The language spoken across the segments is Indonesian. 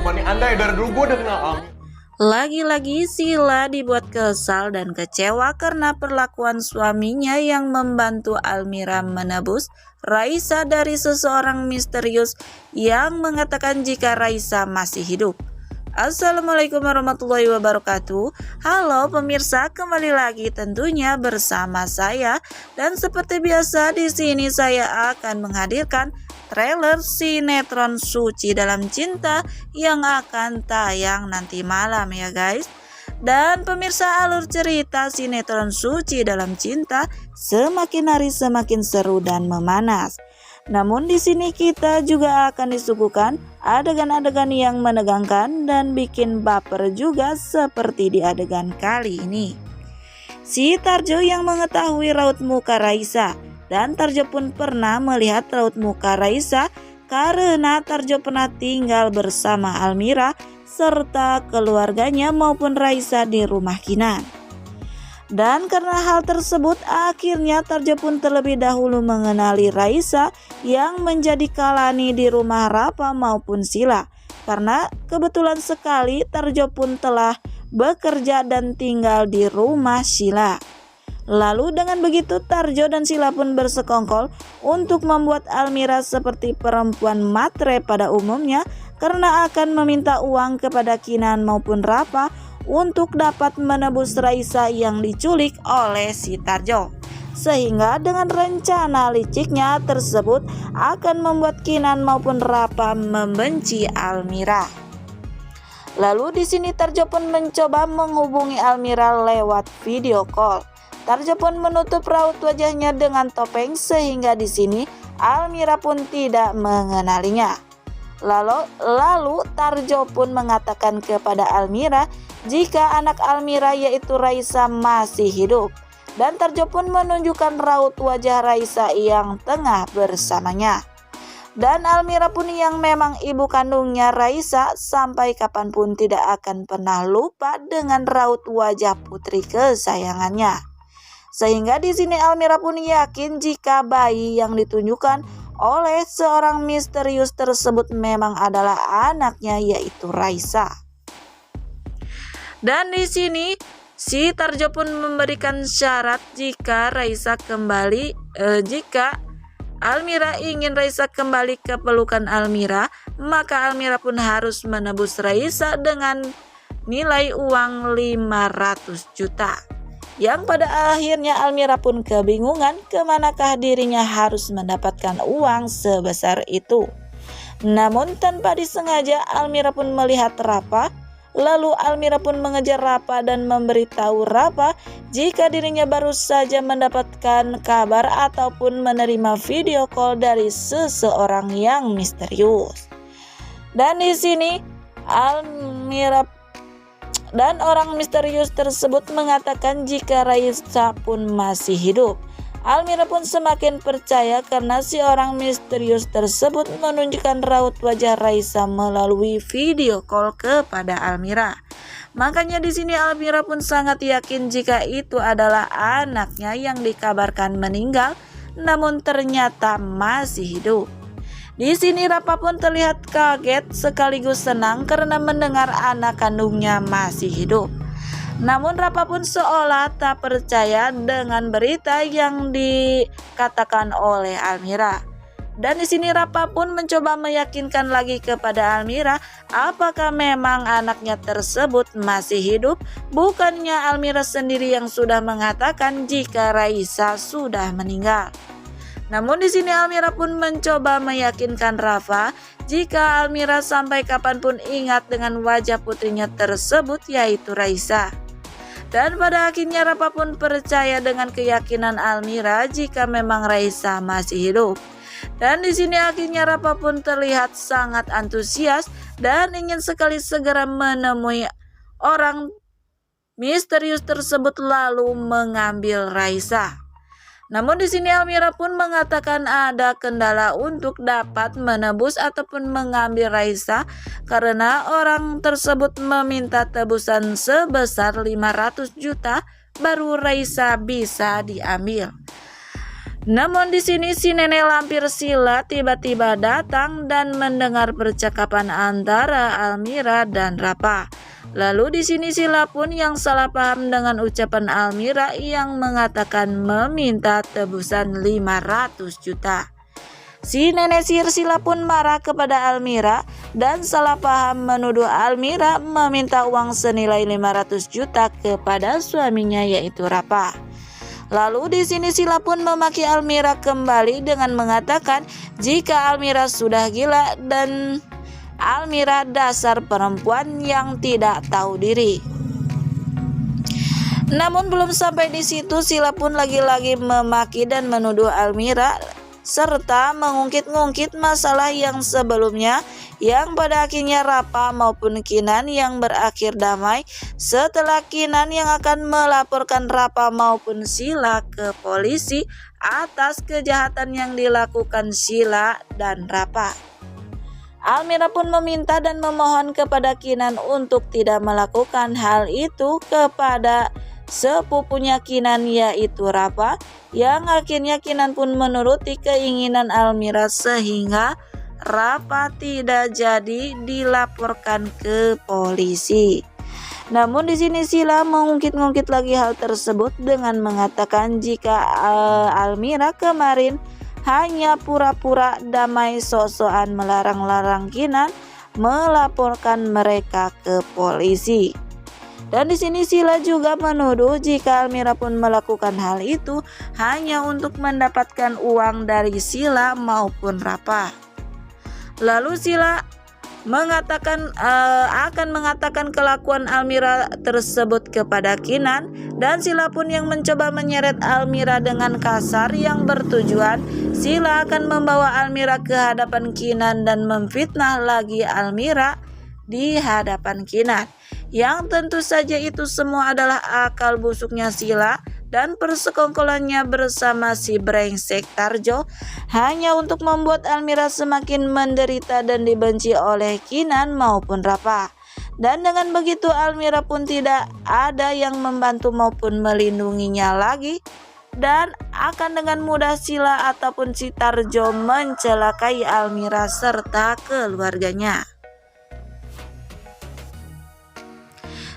menemani Anda ya. Dari dulu gue udah kenal Almi. Lagi-lagi Sila dibuat kesal dan kecewa karena perlakuan suaminya yang membantu Almira menebus Raisa dari seseorang misterius yang mengatakan jika Raisa masih hidup. Assalamualaikum warahmatullahi wabarakatuh. Halo pemirsa, kembali lagi tentunya bersama saya, dan seperti biasa di sini saya akan menghadirkan trailer sinetron Suci Dalam Cinta yang akan tayang nanti malam ya guys. Dan pemirsa, alur cerita sinetron Suci Dalam Cinta semakin hari semakin seru dan memanas. Namun di sini kita juga akan disuguhkan adegan-adegan yang menegangkan dan bikin baper juga seperti di adegan kali ini. Si Tarjo yang mengetahui raut muka Raisa, dan Tarjo pun pernah melihat raut muka Raisa karena Tarjo pernah tinggal bersama Almira serta keluarganya maupun Raisa di rumah Kinan. Dan karena hal tersebut akhirnya Tarjo pun terlebih dahulu mengenali Raisa yang menjadi kalani di rumah Rapa maupun Sila. Karena kebetulan sekali Tarjo pun telah bekerja dan tinggal di rumah Sila. Lalu dengan begitu Tarjo dan Sila pun bersekongkol untuk membuat Almira seperti perempuan matre pada umumnya karena akan meminta uang kepada Kinan maupun Rapa untuk dapat menebus Raisa yang diculik oleh si Tarjo. Sehingga dengan rencana liciknya tersebut akan membuat Kinan maupun Rapa membenci Almira. Lalu di sini Tarjo pun mencoba menghubungi Almira lewat video call. Tarjo pun menutup raut wajahnya dengan topeng sehingga di sini Almira pun tidak mengenalinya. Lalu Tarjo pun mengatakan kepada Almira jika anak Almira yaitu Raisa masih hidup, dan Tarjo pun menunjukkan raut wajah Raisa yang tengah bersamanya. Dan Almira pun yang memang ibu kandungnya Raisa sampai kapanpun tidak akan pernah lupa dengan raut wajah putri kesayangannya. Sehingga di sini Almira pun yakin jika bayi yang ditunjukkan oleh seorang misterius tersebut memang adalah anaknya yaitu Raisa. Dan di sini si Tarjo pun memberikan syarat jika Almira ingin Raisa kembali ke pelukan Almira, maka Almira pun harus menebus Raisa dengan nilai uang 500 juta. Yang pada akhirnya Almira pun kebingungan kemanakah dirinya harus mendapatkan uang sebesar itu. Namun tanpa disengaja Almira pun melihat Rapa. Lalu Almira pun mengejar Rapa dan memberitahu Rapa jika dirinya baru saja mendapatkan kabar ataupun menerima video call dari seseorang yang misterius. Dan di sini orang misterius tersebut mengatakan jika Raisa pun masih hidup. Almira pun semakin percaya karena si orang misterius tersebut menunjukkan raut wajah Raisa melalui video call kepada Almira. Makanya di sini Almira pun sangat yakin jika itu adalah anaknya yang dikabarkan meninggal, namun ternyata masih hidup. Di sini Rapa pun terlihat kaget sekaligus senang karena mendengar anak kandungnya masih hidup. Namun Rapa pun seolah tak percaya dengan berita yang dikatakan oleh Almira. Dan di sini Rapa pun mencoba meyakinkan lagi kepada Almira apakah memang anaknya tersebut masih hidup, bukannya Almira sendiri yang sudah mengatakan jika Raisa sudah meninggal. Namun di sini Almira pun mencoba meyakinkan Rapa jika Almira sampai kapanpun ingat dengan wajah putrinya tersebut yaitu Raisa. Dan pada akhirnya Rapa pun percaya dengan keyakinan Almira jika memang Raisa masih hidup. Dan di sini akhirnya Rapa pun terlihat sangat antusias dan ingin sekali segera menemui orang misterius tersebut lalu mengambil Raisa. Namun di sini Almira pun mengatakan ada kendala untuk dapat menebus ataupun mengambil Raisa karena orang tersebut meminta tebusan sebesar 500 juta baru Raisa bisa diambil. Namun di sini si nenek lampir Sila tiba-tiba datang dan mendengar percakapan antara Almira dan Rapa. Lalu di sini Sila pun yang salah paham dengan ucapan Almira yang mengatakan meminta tebusan 500 juta. Si nenek sihir Sila pun marah kepada Almira dan salah paham menuduh Almira meminta uang senilai 500 juta kepada suaminya yaitu Rapa. Lalu di sini Sila pun memaki Almira kembali dengan mengatakan jika Almira sudah gila dan Almira dasar perempuan yang tidak tahu diri. Namun belum sampai di situ, Sila pun lagi-lagi memaki dan menuduh Almira serta mengungkit-ungkit masalah yang sebelumnya yang pada akhirnya Rapa maupun Kinan yang berakhir damai setelah Kinan yang akan melaporkan Rapa maupun Sila ke polisi atas kejahatan yang dilakukan Sila dan Rapa. Almira pun meminta dan memohon kepada Kinan untuk tidak melakukan hal itu kepada sepupunya Kinan yaitu Rapa, yang akhirnya Kinan pun menuruti keinginan Almira sehingga Rapa tidak jadi dilaporkan ke polisi. Namun di sini Sila mengungkit-ungkit lagi hal tersebut dengan mengatakan jika Almira kemarin hanya pura-pura damai sok-sokan melarang-larang Kinan melaporkan mereka ke polisi. Dan di sini Sila juga menuduh jika Almira pun melakukan hal itu hanya untuk mendapatkan uang dari Sila maupun Rapa. Lalu Sila akan mengatakan kelakuan Almira tersebut kepada Kinan, dan Sila pun yang mencoba menyeret Almira dengan kasar yang bertujuan Sila akan membawa Almira ke hadapan Kinan dan memfitnah lagi Almira di hadapan Kinan. Yang tentu saja itu semua adalah akal busuknya Sila dan persekongkolannya bersama si brengsek Tarjo hanya untuk membuat Almira semakin menderita dan dibenci oleh Kinan maupun Rapa. Dan dengan begitu Almira pun tidak ada yang membantu maupun melindunginya lagi, dan akan dengan mudah Sila ataupun si Tarjo mencelakai Almira serta keluarganya.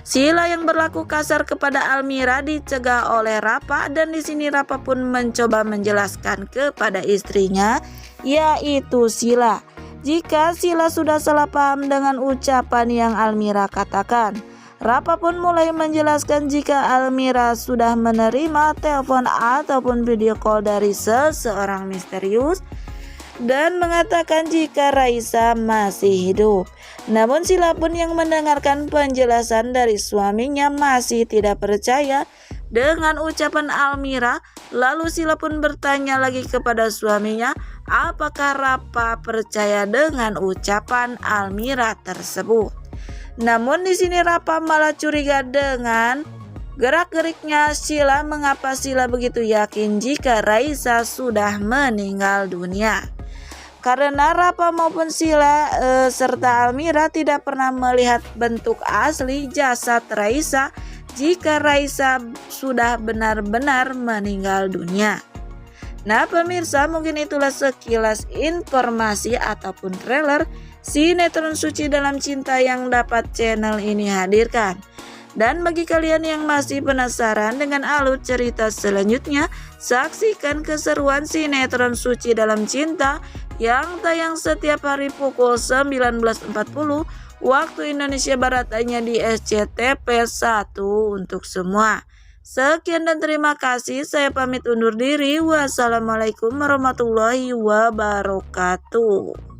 Sila yang berlaku kasar kepada Almira dicegah oleh Rapa, dan di sini Rapa pun mencoba menjelaskan kepada istrinya yaitu Sila jika Sila sudah salah paham dengan ucapan yang Almira katakan. Rapa pun mulai menjelaskan jika Almira sudah menerima telepon ataupun video call dari seseorang misterius dan mengatakan jika Raisa masih hidup. Namun Sila pun yang mendengarkan penjelasan dari suaminya masih tidak percaya dengan ucapan Almira. Lalu Sila pun bertanya lagi kepada suaminya apakah Rapa percaya dengan ucapan Almira tersebut. Namun di sini Rapa malah curiga dengan gerak-geriknya Sila. Mengapa Sila begitu yakin jika Raisa sudah meninggal dunia? Karena Rapa maupun Sila serta Almira tidak pernah melihat bentuk asli jasad Raisa jika Raisa sudah benar-benar meninggal dunia. Nah pemirsa, mungkin itulah sekilas informasi ataupun trailer sinetron Suci Dalam Cinta yang dapat channel ini hadirkan. Dan bagi kalian yang masih penasaran dengan alur cerita selanjutnya, saksikan keseruan sinetron Suci Dalam Cinta yang tayang setiap hari pukul 19.40 waktu Indonesia Barat hanya di SCTV 1 untuk semua. Sekian dan terima kasih, saya pamit undur diri. Wassalamualaikum warahmatullahi wabarakatuh.